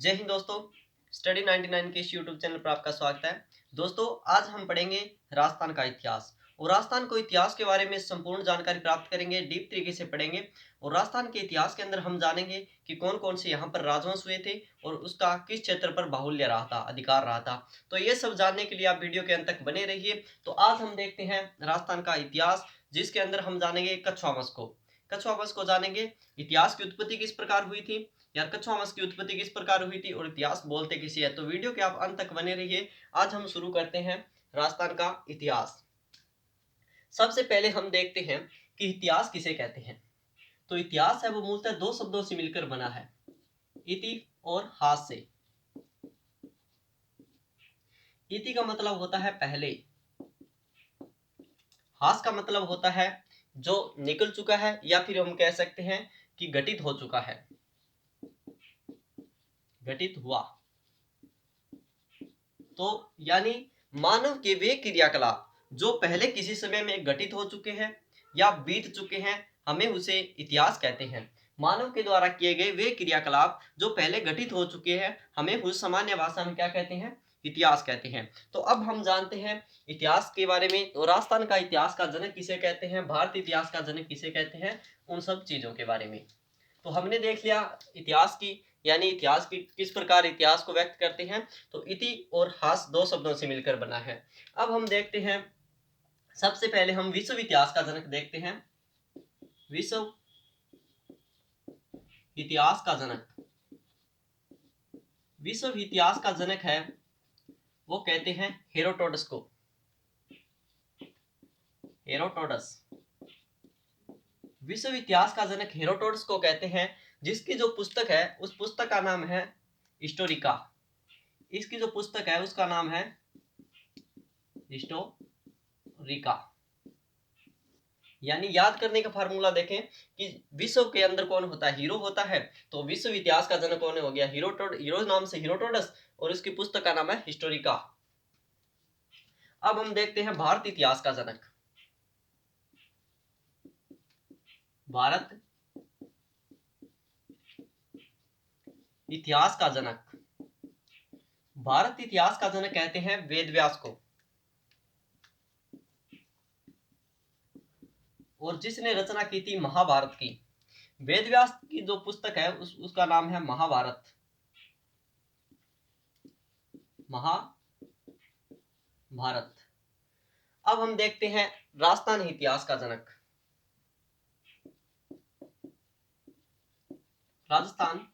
जय हिंद दोस्तों। स्टडी 99 के इस यूट्यूब चैनल पर आपका स्वागत है। दोस्तों, आज हम पढ़ेंगे राजस्थान का इतिहास और राजस्थान को इतिहास के बारे में संपूर्ण जानकारी प्राप्त करेंगे, डीप तरीके से पढ़ेंगे। और राजस्थान के इतिहास के अंदर हम जानेंगे कि कौन कौन से यहाँ पर राजवंश हुए थे और उसका किस क्षेत्र पर बाहुल्य रहा था, अधिकार रहा था। तो ये सब जानने के लिए आप वीडियो के अंत तक बने रहिए। तो आज हम देखते हैं राजस्थान का इतिहास, जिसके अंदर हम जानेंगे कछुआ वंश को। कछुआ वंश को जानेंगे, इतिहास की उत्पत्ति किस प्रकार हुई थी, यार कछुआ वंश की उत्पत्ति किस प्रकार हुई थी और इतिहास बोलते किसे है। तो वीडियो के आप अंत तक बने रहिए। आज हम शुरू करते हैं राजस्थान का इतिहास। सबसे पहले हम देखते हैं कि इतिहास किसे कहते हैं। तो इतिहास है वो मूलतः दो शब्दों से मिलकर बना है, इति और हास से। इति का मतलब होता है पहले, हास का मतलब होता है जो निकल चुका है, या फिर हम कह सकते हैं कि घटित हो चुका है, घटित हुआ। तो यानी मानव के वे क्रियाकलाप जो पहले किसी समय में घटित हो चुके हैं या बीत चुके हैं, हमें उसे इतिहास कहते हैं। मानव के द्वारा किए गए वे क्रियाकलाप जो पहले घटित हो चुके हैं, हमें उस सामान्य भाषा में क्या कहते हैं, इतिहास कहते हैं। तो अब हम जानते हैं इतिहास के बारे में। तो राजस्थान का इतिहास का जनक किसे कहते हैं, भारतीय इतिहास का जनक किसे कहते हैं, उन सब चीजों के बारे में। तो हमने देख लिया इतिहास की, यानी इतिहास की किस प्रकार इतिहास को व्यक्त करते हैं। तो इति और हास दो शब्दों से मिलकर बना है। अब हम देखते हैं, सबसे पहले हम विश्व इतिहास का जनक देखते हैं। विश्व इतिहास का जनक, विश्व इतिहास का जनक है वो कहते हैं हेरोडोटस को। हेरोडोटस विश्व इतिहास का जनक हेरोडोटस को कहते हैं, जिसकी जो पुस्तक है उस पुस्तक का नाम है हिस्टोरिका। इसकी जो पुस्तक है उसका नाम है हिस्टोरिका। यानी याद करने का फार्मूला देखें कि विश्व के अंदर कौन होता है, हीरो होता है। तो विश्व इतिहास का जनक कौन हो गया, हीरो नाम से हेरोडोटस, और इसकी पुस्तक का नाम है हिस्टोरिका। अब हम देखते हैं भारत इतिहास का जनक। भारत इतिहास का जनक, भारत इतिहास का जनक कहते हैं वेद व्यास को। और जिसने रचना की थी महाभारत की, वेद व्यास की जो पुस्तक है उसका नाम है महाभारत। महाभारत। अब हम देखते हैं राजस्थान इतिहास का जनक। राजस्थान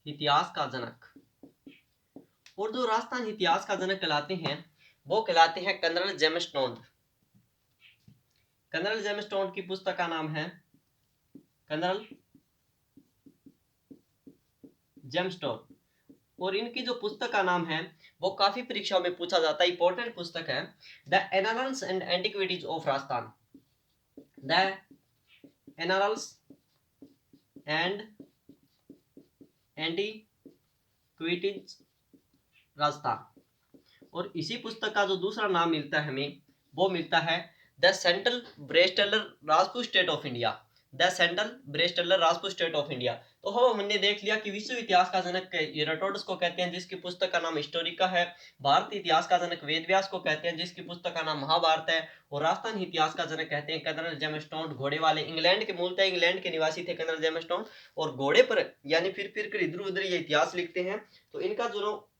इतिहास का जनक, और जो राजस्थान इतिहास का जनक कहलाते हैं वो कहलाते हैं colonel James Tod. Colonel James Tod की पुस्तक का नाम है कर्नल जेम्स टोड। और इनकी जो पुस्तक का नाम है वो काफी परीक्षाओं में पूछा जाता है, इंपॉर्टेंट पुस्तक है, the annals and antiquities of Rajasthan. The annals and antiquities Rajasthan. और इसी पुस्तक का जो दूसरा नाम मिलता है हमें, वो मिलता है द सेंट्रल ब्रेस्टलर Rajput state of India. The central ब्रेस्टलर राजपूत स्टेट ऑफ इंडिया। तो हमने देख लिया कि विश्व इतिहास का जनक हेरोडोटस को कहते हैं, जिसकी पुस्तक का नाम हिस्टोरिका है। भारतीय इतिहास का जनक वेद व्यास को कहते हैं, जिसकी पुस्तक का नाम महाभारत है। और राजस्थान इतिहास का जनक कहते हैं कर्नल जेम्स टोड, घोड़े वाले। इंग्लैंड के, मूलतः इंग्लैंड के निवासी थे कर्नल जेम्स टोड, और घोड़े पर यानी फिर कर इधर उधर ये इतिहास लिखते हैं। तो इनका जो,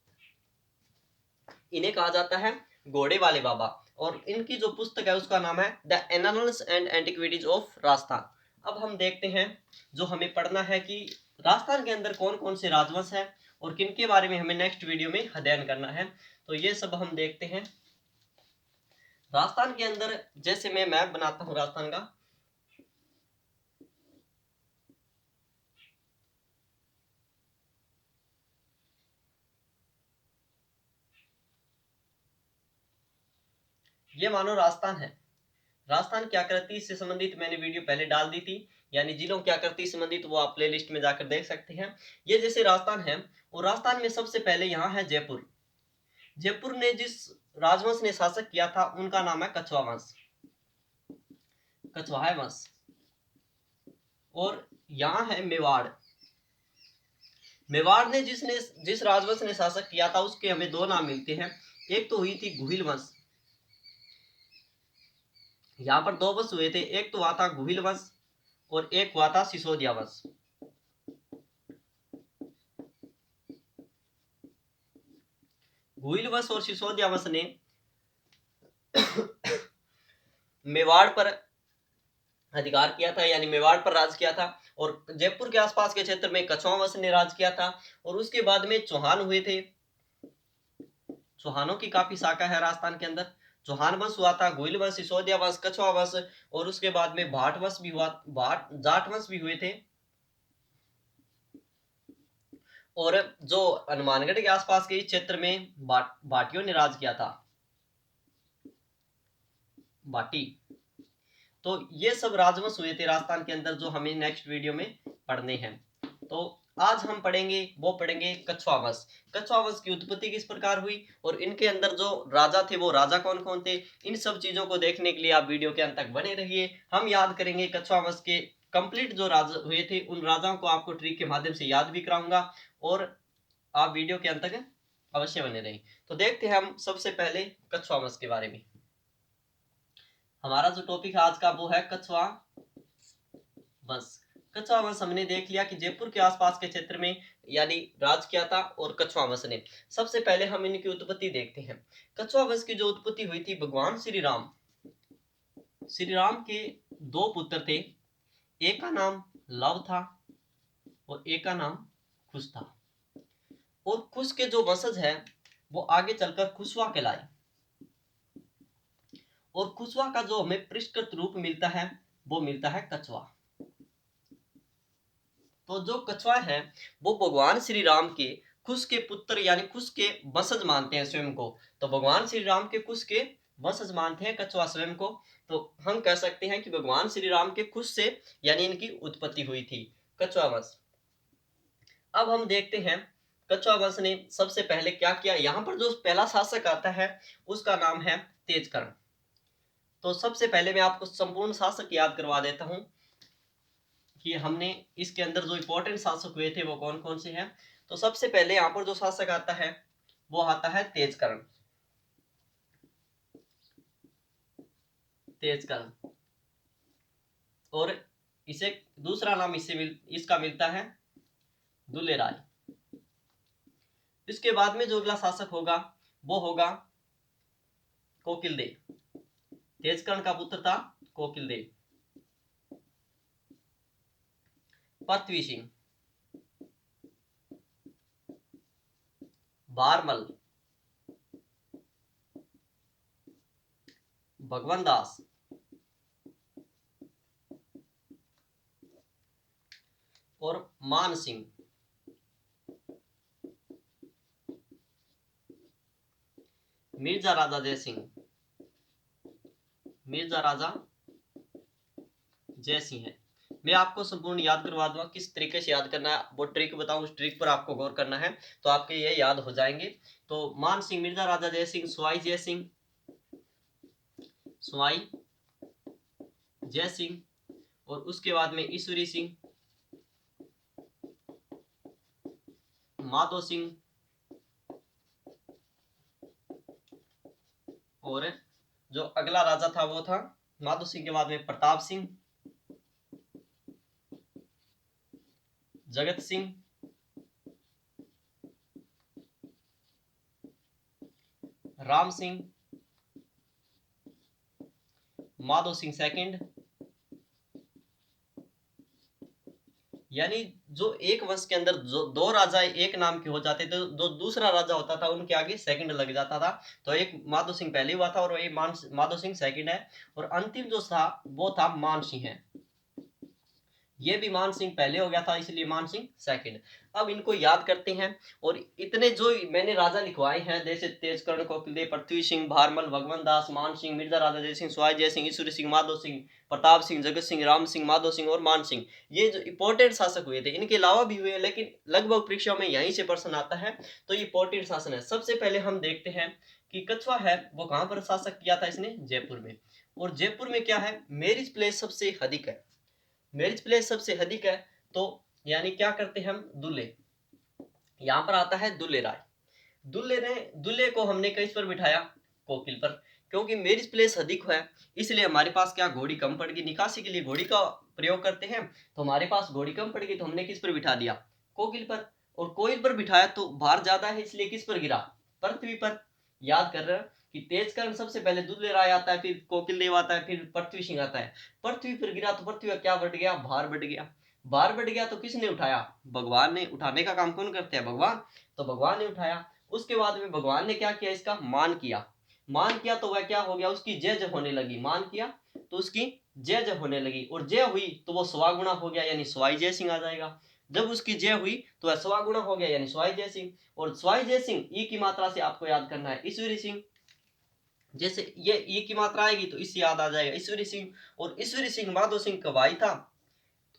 इन्हें कहा जाता है घोड़े वाले बाबा। और इनकी जो पुस्तक है उसका नाम है the annals and antiquities of Rajasthan. अब हम देखते हैं, जो हमें पढ़ना है कि राजस्थान के अंदर कौन कौन से राजवंश है और किन के बारे में हमें नेक्स्ट वीडियो में अध्ययन करना है। तो ये सब हम देखते हैं। राजस्थान के अंदर जैसे मैं मैप बनाता हूँ राजस्थान का, ये मानो राजस्थान है। राजस्थान क्या करती इससे संबंधित मैंने वीडियो पहले डाल दी थी, यानी जिलों क्या करती संबंधित वो आप प्लेलिस्ट में जाकर देख सकते हैं। ये जैसे राजस्थान है, और राजस्थान में सबसे पहले यहाँ है जयपुर। जयपुर ने जिस राजवंश ने शासक किया था उनका नाम है कछवाहा वंश। कछवाहा वंश। और यहाँ है मेवाड़। मेवाड़ ने जिस राजवंश ने शासक किया था उसके हमें दो नाम मिलते हैं। एक तो हुई थी गुहिल वंश, यहाँ पर दो वंश हुए थे, एक तो हुआ था गुहिल वंश और एक हुआ था सिसोदिया वंश। गुहिल वंश और सिसोदिया वंश ने मेवाड़ पर अधिकार किया था, यानी मेवाड़ पर राज किया था। और जयपुर के आसपास के क्षेत्र में कछुआ वंश ने राज किया था। और उसके बाद में चौहान हुए थे। चौहानों की काफी शाखा है राजस्थान के अंदर। चौहान वंश हुआ था, गुहिल वंश, सिसोदिया वंश, कछुआ वंश, और उसके बाद में भाट वंश भी हुआ, जाट वंश भी हुए थे। और जो हनुमानगढ़ के आसपास के क्षेत्र में भाटियों ने राज किया था, भाटी। तो ये सब राजवंश हुए थे राजस्थान के अंदर, जो हमें नेक्स्ट वीडियो में पढ़ने हैं। तो आज हम पढ़ेंगे कछुआ वंश। कछुआ वंश की उत्पत्ति किस प्रकार हुई और इनके अंदर जो राजा थे वो राजा कौन कौन थे, इन सब चीजों को देखने के लिए आप वीडियो के अंत तक बने रहिए। हम याद करेंगे कछुआ वंश के कंप्लीट जो राजा हुए थे, उन राजाओं को आपको ट्रिक के माध्यम से याद भी कराऊंगा, और आप वीडियो के अंत तक अवश्य बने रहें। तो देखते हैं हम सबसे पहले कछुआ वंश के बारे में। हमारा जो टॉपिक है आज का वो है कछुआ वंश। कछुआ वंश हमने देख लिया कि जयपुर के आसपास के क्षेत्र में यानी राज किया था, और कछुआ वंश ने। सबसे पहले हम इनकी उत्पत्ति देखते हैं। कछुआ वंश की जो उत्पत्ति हुई थी, भगवान श्री राम के दो पुत्र थे। एक का नाम लव था और एक का नाम कुश था। और कुश के जो वंशज है वो आगे चलकर कुशवा कहलाए। और कुशवा का जो हमें परिष्कृत रूप मिलता है वो मिलता है कछुआ। तो जो कछुआ है वो भगवान श्री राम के कुश के पुत्र यानी कुश के वंशज मानते हैं स्वयं को। तो भगवान श्री राम के कुश के वंशज मानते हैं कछुआ स्वयं को। तो हम कह सकते हैं कि भगवान श्री राम के कुश से यानी इनकी उत्पत्ति हुई थी, कछुआ वंश। अब हम देखते हैं कछुआ वंश ने सबसे पहले क्या किया। यहाँ पर जो पहला शासक आता है उसका नाम है तेजकर्ण। तो सबसे पहले मैं आपको संपूर्ण शासक याद करवा देता हूं कि हमने इसके अंदर जो इंपॉर्टेंट शासक हुए थे वो कौन कौन से हैं। तो सबसे पहले यहाँ पर जो शासक आता है वो आता है तेजकर्ण। तेजकर्ण, और इसे दूसरा नाम इसका मिलता है दुलेराय। इसके बाद में जो अगला शासक होगा वो होगा कोकिलदेव। तेजकर्ण का पुत्र था कोकिलदेव। पृथ्वी सिंह, बारमल, भगवान दास, और मान सिंह। मिर्जा राजा जय सिंह, मिर्जा राजा जय सिंह है। मैं आपको संपूर्ण याद करवा दूंगा किस तरीके से याद करना है, वो ट्रिक बताऊं, उस ट्रिक पर आपको गौर करना है तो आपके ये याद हो जाएंगे। तो मान सिंह, मिर्जा राजा जय सिंह, सवाई जय सिंह, सवाई जय सिंह, और उसके बाद में ईश्वरी सिंह, माधो सिंह, और जो अगला राजा था वो था माधो सिंह के बाद में प्रताप सिंह, जगत सिंह, राम सिंह, माधो सिंह सेकंड। यानी जो एक वंश के अंदर जो दो राजा एक नाम के हो जाते थे, जो दूसरा राजा होता था उनके आगे सेकंड लग जाता था। तो एक माधो सिंह पहले हुआ था और एक माधो सिंह सेकंड है, और अंतिम जो था वो था मान सिंह है। ये भी मान सिंह पहले हो गया था इसलिए मान सिंह सेकंड। अब इनको याद करते हैं। और इतने जो मैंने राजा लिखवाए हैं जैसे तेजकर्ण, कोकिलदेव, पृथ्वी सिंह, भारमल, भगवान दास, मान सिंह, मिर्जा राजा जय सिंह, सवाई जय सिंह, ईश्वरी सिंह, माधो सिंह, प्रताप सिंह, जगत सिंह, राम सिंह, माधो सिंह और मान सिंह, ये जो इंपॉर्टेंट शासक हुए थे। इनके अलावा भी हुए लेकिन लगभग परीक्षा में यहीं से प्रश्न आता है। तो ये इंपॉर्टेंट शासन है। सबसे पहले हम देखते हैं कि कछुआ है वो कहां पर शासक किया था इसने, जयपुर में। और जयपुर में क्या है, मैरिज प्लेस सबसे अधिक है। मैरिज प्लेस सबसे अधिक है तो यानी क्या करते हैं हम, दुल्हे, यहाँ पर आता है दुल्हे राय। दुल्हे को हमने किस पर बिठाया, कोकिल पर, क्योंकि मेरिज प्लेस अधिक है इसलिए हमारे पास क्या, घोड़ी कम पड़ गई, निकासी के लिए घोड़ी का प्रयोग करते हैं, तो हमारे पास घोड़ी कम पड़ गई तो हमने किस पर बिठा दिया, कोकिल पर। और कोकिल पर बिठाया तो भार ज्यादा है इसलिए किस पर गिरा, पृथ्वी पर। याद कर रहे हैं कि तेजकर्ण सबसे पहले दुल्हे राय आता है, फिर कोकिल देव आता है, फिर पृथ्वी सिंह आता है। पृथ्वी पर गिरा तो पृथ्वी का क्या बढ़ गया, भार बढ़ गया। भार बढ़ गया तो किसने उठाया, भगवान ने। उठाने का काम कौन करते हैं, भगवान, तो भगवान ने उठाया। उसके बाद में भगवान ने क्या किया, इसका मान किया। मान किया तो वह क्या हो गया, उसकी जय जय होने लगी। मान किया तो उसकी जय जय होने लगी, और जय हुई तो वो स्वागुणा हो गया, यानी स्वाई जय सिंह आ जाएगा। जब उसकी जय हुई तो वह स्वागुणा हो गया, यानी स्वाई जय सिंह। और स्वाई जय सिंह ई की मात्रा से आपको याद करना है ईश्वरी सिंह। जैसे ये ई की मात्रा आएगी तो इससे याद आ जाएगा ईश्वरी सिंह। और ईश्वरी सिंह माधो सिंह का भाई था,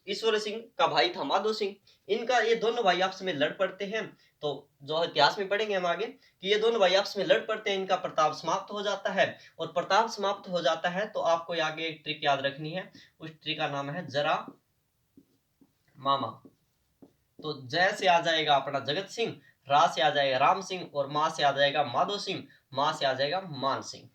ईश्वर सिंह का भाई था माधो सिंह। इनका ये दोनों भाई आपस में लड़ पड़ते हैं। तो जो इतिहास में पढ़ेंगे हम आगे कि ये दोनों भाई आपस में लड़ पड़ते हैं, इनका प्रताप समाप्त हो जाता है। और प्रताप समाप्त हो जाता है तो आपको आगे एक ट्रिक याद रखनी है, उस ट्रिक का नाम है जरा मामा। तो जय से आ जाएगा अपना जगत सिंह, रा से आ जाएगा राम सिंह, और माँ से आ जाएगा माधो सिंह, माँ से आ जाएगा मान सिंह।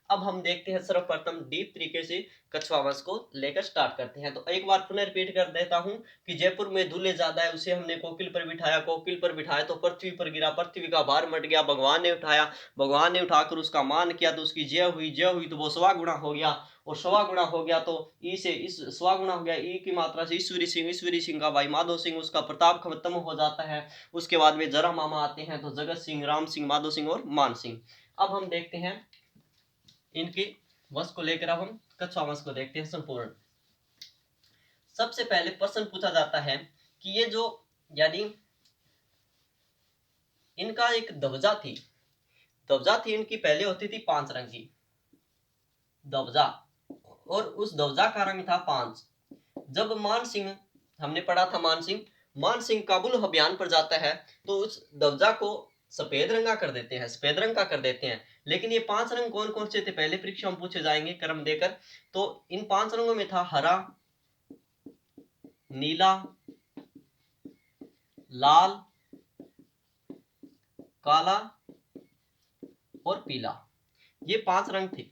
अब हम देखते हैं सर्वप्रथम डीप तरीके से कछुआ वंश को लेकर स्टार्ट करते हैं। तो एक बार पुनः रिपीट कर देता हूं कि जयपुर में दूल्हे ज्यादा है, उसे हमने कोकिल पर बिठाया, कोकिल पर बिठाया तो पृथ्वी पर गिरा, पृथ्वी का भार मट गया, भगवान ने उठाया, भगवान ने उठाकर उसका मान किया तो उसकी जय हुई, जय हुई तो वो सवा गुणा हो गया, और सवा गुणा हो गया तो ई से इस सवा गुणा हो गया, ई की मात्रा से ईश्वरी सिंह, ईश्वरी सिंह का भाई माधो सिंह, उसका प्रताप खत्म हो जाता है। उसके बाद में जरा मामा आते हैं तो जगत सिंह, राम सिंह, माधो सिंह और मान सिंह। अब हम देखते हैं इनके वंश को लेकर, अब हम कछुआ वंश को देखते हैं संपूर्ण। सबसे पहले प्रश्न पूछा जाता है कि ये जो, यानी इनका एक ध्वजा थी, ध्वजा थी इनकी, पहले होती थी 5 रंग की ध्वजा, और उस ध्वजा का रंग था 5। जब मान सिंह, हमने पढ़ा था मान सिंह काबुल अभियान पर जाता है तो उस ध्वजा को सफेद रंग का कर देते हैं, सफेद रंग का कर देते हैं। लेकिन ये 5 रंग कौन कौन से थे, पहले परीक्षा में पूछे जाएंगे क्रम देकर। तो इन 5 रंगों में था हरा, नीला, लाल, काला और पीला, ये 5 रंग थे।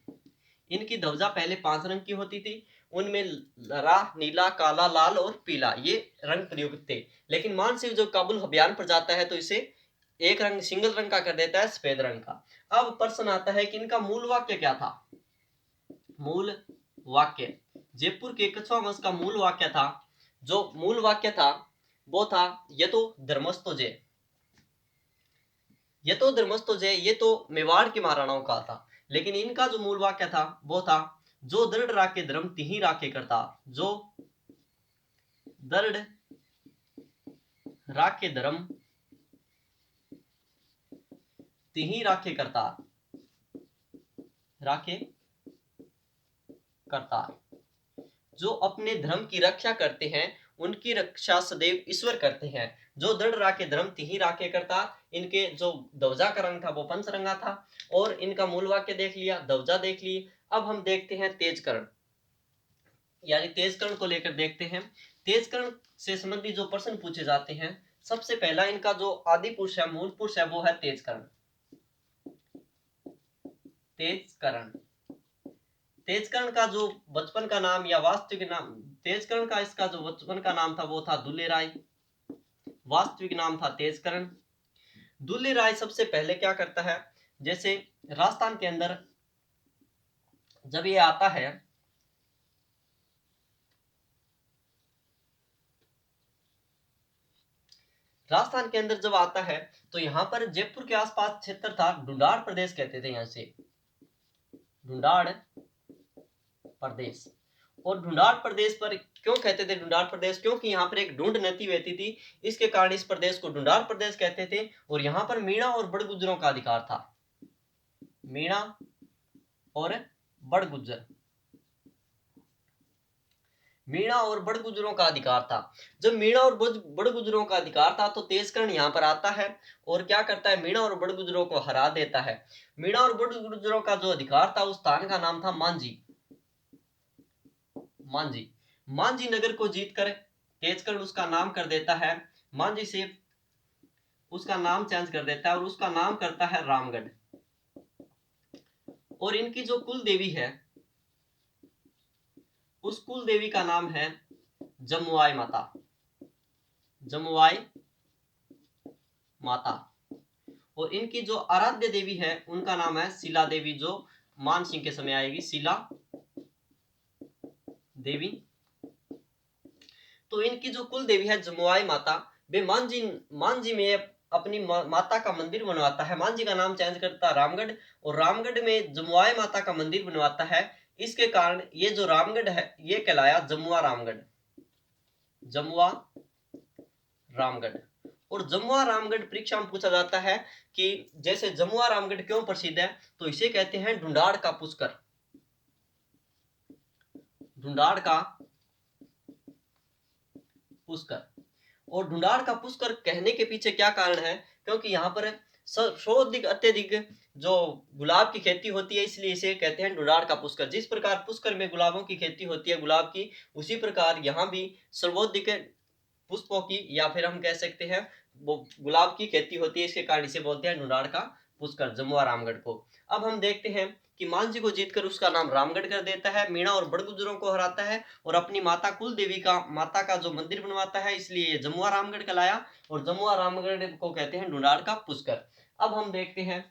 इनकी ध्वजा पहले 5 रंग की होती थी, उनमें हरा, नीला, काला, लाल और पीला, ये रंग प्रयुक्त थे। लेकिन मान सिंह जो काबुल अभियान पर जाता है तो इसे एक रंग, सिंगल रंग का कर देता है, सफेद रंग का। अब प्रश्न आता है कि इनका मूल वाक्य क्या था। मूल वाक्य, जयपुर के कछुआ वंश का मूल वाक्य था, जो मूल वाक्य था वो था यतो धर्मस्थो जय। यतो धर्मस्थो जय, ये तो मेवाड़ के महाराणाओं का था। लेकिन इनका जो मूल वाक्य था वो था जो दृढ़ राखे धर्म तिहि राखे करता, जो दृढ़ राखे धर्म तिहि राखे करता, राखे करता, जो अपने धर्म की रक्षा करते हैं उनकी रक्षा सदैव ईश्वर करते हैं। जो दृढ़ राखे धर्म तिहि राखे करता, इनके जो ध्वजा का रंग था वो पंचरंगा था। और इनका मूल वाक्य देख लिया, ध्वजा देख ली। अब हम देखते हैं तेजकर्ण, यानी तेजकर्ण को लेकर देखते हैं। तेजकर्ण से संबंधित जो प्रश्न पूछे जाते हैं, सबसे पहला इनका जो आदि पुरुष है, मूल पुरुष है, वो है तेजकर्ण। तेजकर्ण, तेजकर्ण का जो बचपन का नाम या वास्तविक नाम, तेजकर्ण का इसका जो बचपन का नाम था वो था दुल्हे राय, वास्तविक नाम था तेजकर्ण। दुल्हे राय सबसे पहले क्या करता है, जैसे राजस्थान के अंदर जब ये आता है, राजस्थान के अंदर जब आता है तो यहाँ पर जयपुर के आसपास क्षेत्र था, ढूंढाड़ प्रदेश कहते थे, यहाँ से ढूंढाड़ प्रदेश। और ढूंढाड़ प्रदेश पर क्यों कहते थे ढूंढाड़ प्रदेश, क्योंकि यहाँ पर एक ढूंढ नदी बहती थी, इसके कारण इस प्रदेश को ढूंढाड़ प्रदेश कहते थे। और यहाँ पर मीणा और बड़गुजरों का अधिकार था, मीणा और बड़गुजर, मीणा और बड़गुजरों का अधिकार था। जब मीणा और बड़गुजरों का अधिकार था तो तेजकर्ण यहाँ पर आता है और क्या करता है, मीणा और बड़गुजरों को हरा देता है। मीणा और बड़गुजरों का जो अधिकार था उस स्थान का नाम था मांझी, मांझी, मांझी नगर को जीतकर तेजकर्ण उसका नाम कर देता है मांझी से, उसका नाम चेंज कर देता है और उसका नाम करता है रामगढ़। और इनकी जो कुल देवी है उस कुल देवी का नाम है जमुआई माता, जमुआई माता। और इनकी जो आराध्य देवी है उनका नाम है शिला देवी, जो मान सिंह के समय आएगी, शिला देवी। तो इनकी जो कुल देवी है जमुआई माता, वे मांझी में अपनी माता का मंदिर बनवाता है। मांझी का नाम चेंज करता है रामगढ़, और रामगढ़ में जमुआई माता का मंदिर बनवाता है। इसके कारण ये जो रामगढ़ है ये कहलाया जमुआ रामगढ़, जमुआ रामगढ़। और जमुआ रामगढ़ परीक्षा में पूछा जाता है कि जैसे जमुआ रामगढ़ क्यों प्रसिद्ध है, तो इसे कहते हैं ढूंढाड़ का पुष्कर, ढूंढाड़ का पुष्कर। और ढूंढाड़ का पुष्कर कहने के पीछे क्या कारण है, क्योंकि यहाँ पर सर्वाधिक अत्यधिक जो गुलाब की खेती होती है, इसलिए इसे कहते हैं ढूंढाड़ का पुष्कर। जिस प्रकार पुष्कर में गुलाबों की खेती होती है गुलाब की, उसी प्रकार यहाँ भी सर्वाधिक पुष्पों की, या फिर हम कह सकते हैं वो गुलाब की खेती होती है, इसके कारण इसे बोलते हैं ढूंढाड़ का पुष्कर, जमुआ रामगढ़ को। अब हम देखते हैं कि मांझी को जीतकर उसका नाम रामगढ़ कर देता है, मीणा और बड़गुजरों को हराता है और अपनी माता कुल देवी का, माता का जो मंदिर बनवाता है, इसलिए जमुआ रामगढ़ कहलाया। और जमुआ रामगढ़ को कहते हैं ढूंढाड़ का पुष्कर। अब हम देखते हैं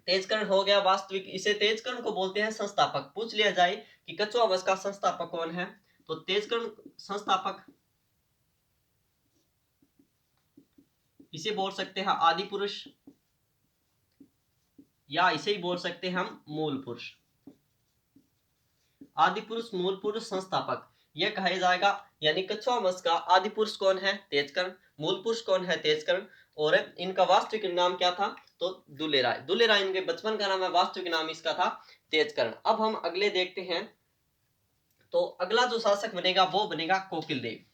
तेजकर्ण हो गया वास्तविक, इसे तेजकर्ण को बोलते हैं संस्थापक। पूछ लिया जाए कि कछुआ वंश का संस्थापक कौन है, तो तेजकर्ण संस्थापक, इसे बोल सकते हैं आदि पुरुष, या इसे ही बोल सकते हैं हम मूल पुरुष। आदि पुरुष, मूल पुरुष, संस्थापक, यह कहा जाएगा। यानी कछुआ वंश का आदि पुरुष कौन है, तेजकर्ण। मूल पुरुष कौन है, तेजकर्ण। और इनका वास्तविक नाम क्या था, तो दुले राय। दुले राय इनके बचपन का नाम है, वास्तविक नाम इसका था तेजकर्ण। अब हम अगले देखते हैं, तो अगला जो शासक बनेगा वो बनेगा कोकिल देव।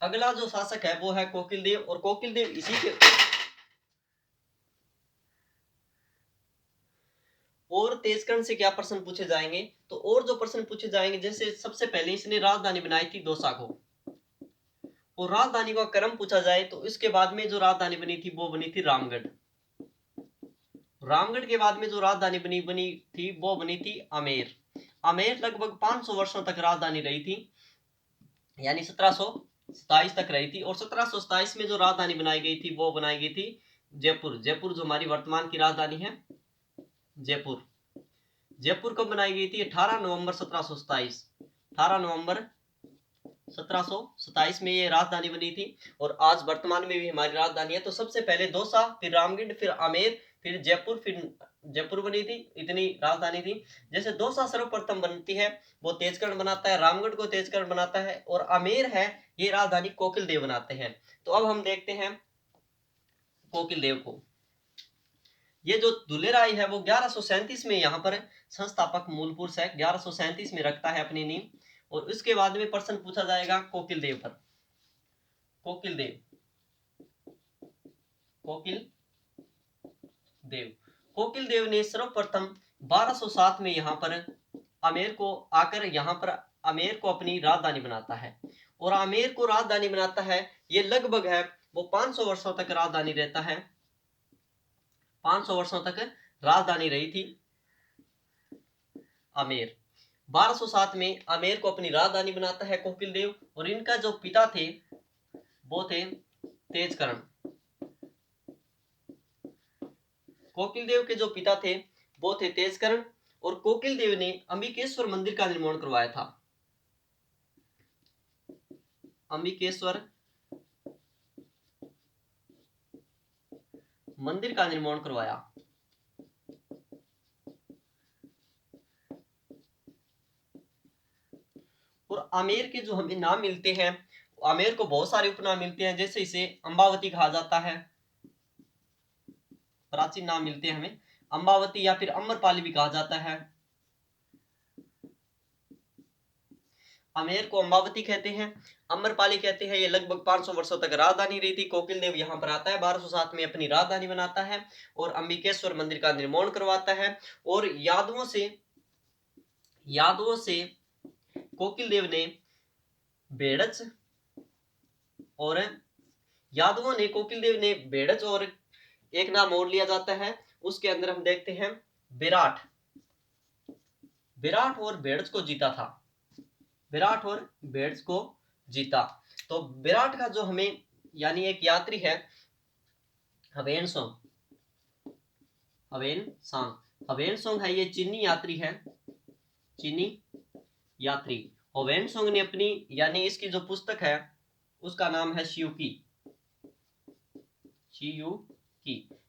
अगला जो शासक है वो है कोकिल देव। और कोकिल देव इसी के, और तेजकर्ण से क्या प्रश्न पूछे जाएंगे, तो और जो प्रश्न पूछे जाएंगे, जैसे सबसे पहले इसने राजधानी बनाई थी दौसा को, और राजधानी का क्रम पूछा जाए तो इसके बाद में जो राजधानी बनी थी वो बनी थी रामगढ़। रामगढ़ के बाद में जो राजधानी बनी बनी थी वो बनी थी आमेर। आमेर लगभग 500 वर्षों तक राजधानी रही थी, यानी 1727 तक रही थी। और 1727 में जो राजधानी बनाई गई थी वो बनाई गई थी जयपुर। जयपुर जो हमारी वर्तमान की राजधानी है, जयपुर। जयपुर कब बनाई गई थी, 18 नवंबर 1727, 18 नवंबर 1727 में ये राजधानी बनी थी। और आज वर्तमान में भी हमारी राजधानी है। तो सबसे पहले दौसा, फिर रामगढ़, फिर आमेर, फिर जयपुर, फिर जयपुर बनी थी, इतनी राजधानी थी। जैसे दौसा सर्वप्रथम बनती है वो तेजकर्ण बनाता है, रामगढ़ को तेजकर्ण बनाता है, और आमेर है ये राजधानी कोकिल देव बनाते हैं। तो अब हम देखते हैं कोकिल देव को। ये जो दुले राय है वो 1137 में यहाँ पर संस्थापक मूल पुरुष है, 1137 में रखता है अपनी नींव। और उसके बाद में प्रश्न पूछा जाएगा कोकिल देव पर। कोकिल देव, कोकिल देव, कोकिल देव ने सर्वप्रथम 1207 में यहाँ पर आमेर को आकर, यहाँ पर आमेर को अपनी राजधानी बनाता है। और आमेर को राजधानी बनाता है, ये लगभग है वो 500 वर्षों तक राजधानी रहता है, 500 वर्षों तक राजधानी रही थी आमेर। 1207 में आमेर को अपनी राजधानी बनाता है कोकिल देव। और इनका जो पिता थे वो थे तेजकर्ण। कोकिल देव के जो पिता थे वो थे तेजकर्ण। और कोकिल देव ने अंबिकेश्वर मंदिर का निर्माण करवाया था, अंबिकेश्वर मंदिर का निर्माण करवाया। और आमेर के जो हमें नाम मिलते हैं, आमेर को बहुत सारे उपनाम मिलते हैं, जैसे इसे अंबावती कहा जाता है, प्राचीन नाम मिलते हैं हमें अंबावती, या फिर अमरपाली भी कहा जाता है। आमेर को अम्बावती कहते हैं, अम्रपाली कहते हैं। ये लगभग 500 वर्षों तक राजधानी रही थी। कोकिल देव यहाँ पर आता है, 1207 में अपनी राजधानी बनाता है और अंबिकेश्वर मंदिर का निर्माण करवाता है। और यादवों से कोकिल देव ने बेड़च और एक नाम और लिया जाता है, उसके अंदर हम देखते हैं विराट और बेड़च को जीता था। विराट और बेड़च को जीता। तो विराट का जो हमें यानी एक यात्री है हवेनसोंग है, ये चीनी यात्री है, चीनी यात्री। हवेनसोंग ने अपनी यानी इसकी जो पुस्तक है उसका नाम है शियुकी।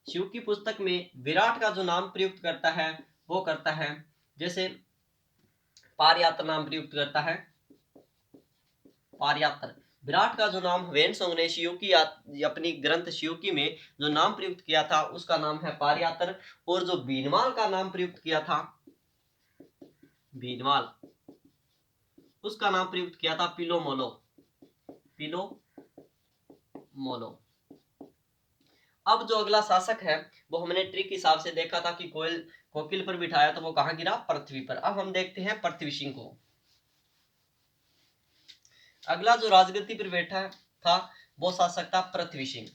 शियुकी पुस्तक में विराट का जो नाम प्रयुक्त करता है वो करता है, जैसे पारयात्र नाम प्रयुक्त करता है, पारयात्र। विराट का जो नाम हवेनसोंग ने शियुकी अपनी ग्रंथ शियुकी में जो नाम प्रयुक्त किया था उसका नाम है पारयात्र। और जो बीनवाल का नाम प्रयुक्त किया था, बीनवाल, उसका नाम प्रयुक्त किया था पिलोमोलो। अब जो अगला शासक है वो हमने ट्रिक के हिसाब से देखा था कि कोकिल पर बिठाया तो वो कहां गिरा, पृथ्वी पर। अब हम देखते हैं पृथ्वी सिंह को। अगला जो राजगद्दी पर बैठा था वो शासक था पृथ्वी सिंह।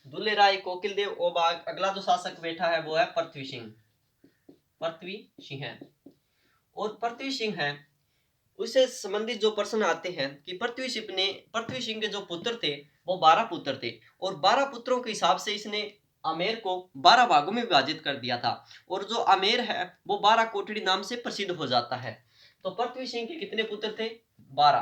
दुल्ले राय, कोकिल देव, ओबाग। अगला जो शासक बैठा है वो है पृथ्वी सिंह है। और पृथ्वी सिंह है उससे संबंधित जो प्रश्न आते हैं कि पृथ्वी सिंह के जो पुत्र थे वो 12 पुत्र थे और 12 पुत्रों के हिसाब से इसने आमेर को 12 भागों में विभाजित कर दिया था। और जो आमेर है वो 12 कोटड़ी नाम से प्रसिद्ध हो जाता है। तो पृथ्वी सिंह के कितने पुत्र थे, 12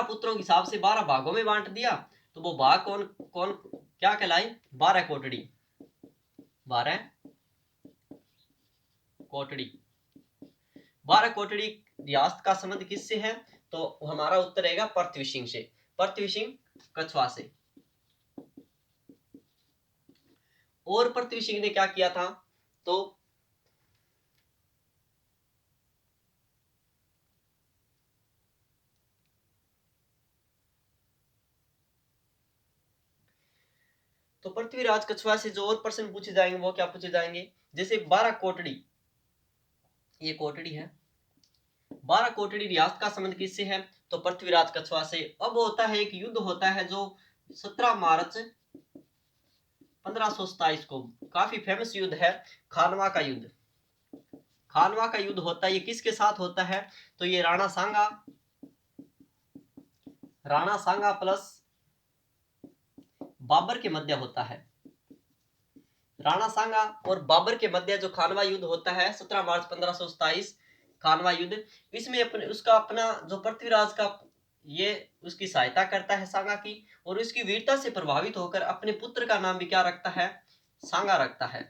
पुत्रों के हिसाब से 12 भागों में बांट दिया। तो वो भाग कौन कौन क्या कहलाए, 12 कोटड़ी। 12 कोटड़ी रियासत का संबंध किससे है, तो हमारा उत्तर रहेगा पृथ्वी सिंह से, पृथ्वी सिंह कछवा से। और पृथ्वी सिंह ने क्या किया था, तो पृथ्वीराज कछवा से जो और प्रश्न पूछे जाएंगे वो क्या पूछे जाएंगे, जैसे 12 कोटड़ी, ये कोटड़ी है, 12 कोटड़ी रियासत का संबंध किससे है, तो पृथ्वीराज कछवा से। अब होता है एक युद्ध होता है जो 17 मार्च 1527 को, काफी फेमस युद्ध है, खानवा का युद्ध। खानवा का युद्ध होता है, ये किसके साथ होता है, तो ये राणा सांगा प्लस बाबर के मध्य होता है। राणा सांगा और बाबर के मध्य जो खानवा युद्ध होता है 17 मार्च 1527 खानवा युद्ध, इसमें उसका अपना जो पृथ्वीराज का ये उसकी सहायता करता है सांगा की, और उसकी वीरता से प्रभावित होकर अपने पुत्र का नाम भी क्या रखता है, सांगा रखता है।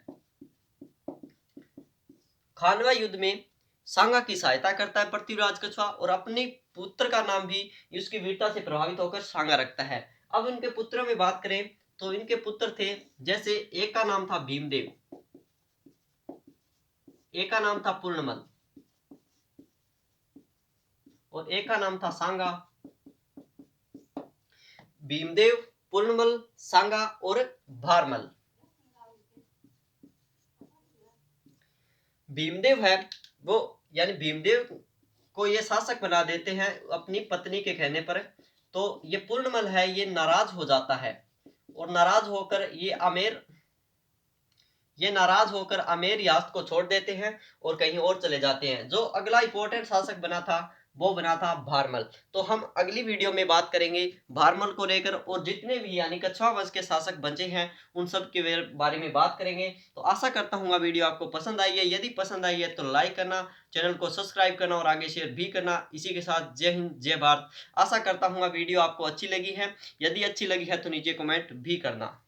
खानवा युद्ध में सांगा की सहायता करता है पृथ्वीराज कछवा और अपने पुत्र का नाम भी उसकी वीरता से प्रभावित होकर सांगा रखता है। अब इनके पुत्रों में बात करें तो इनके पुत्र थे, जैसे एक का नाम था भीमदेव, एक का नाम था पूर्णमल और एक का नाम था सांगा। भीमदेव, पूर्णमल, सांगा और भारमल। भीमदेव है वो यानी भीमदेव को ये शासक बना देते हैं अपनी पत्नी के कहने पर। तो ये पूर्णमल है, ये नाराज हो जाता है और नाराज होकर आमेर रियासत को छोड़ देते हैं और कहीं और चले जाते हैं। जो अगला इंपॉर्टेंट शासक बना था वो बना था भारमल। तो हम अगली वीडियो में बात करेंगे भारमल को लेकर, और जितने भी यानी कछवा वंश के शासक बचे हैं उन सब के बारे में बात करेंगे। तो आशा करता हूँ वीडियो आपको पसंद आई है, यदि पसंद आई है तो लाइक करना, चैनल को सब्सक्राइब करना और आगे शेयर भी करना। इसी के साथ जय हिंद जय भारत। आशा करता हूँ वीडियो आपको अच्छी लगी है, यदि अच्छी लगी है तो नीचे कमेंट भी करना।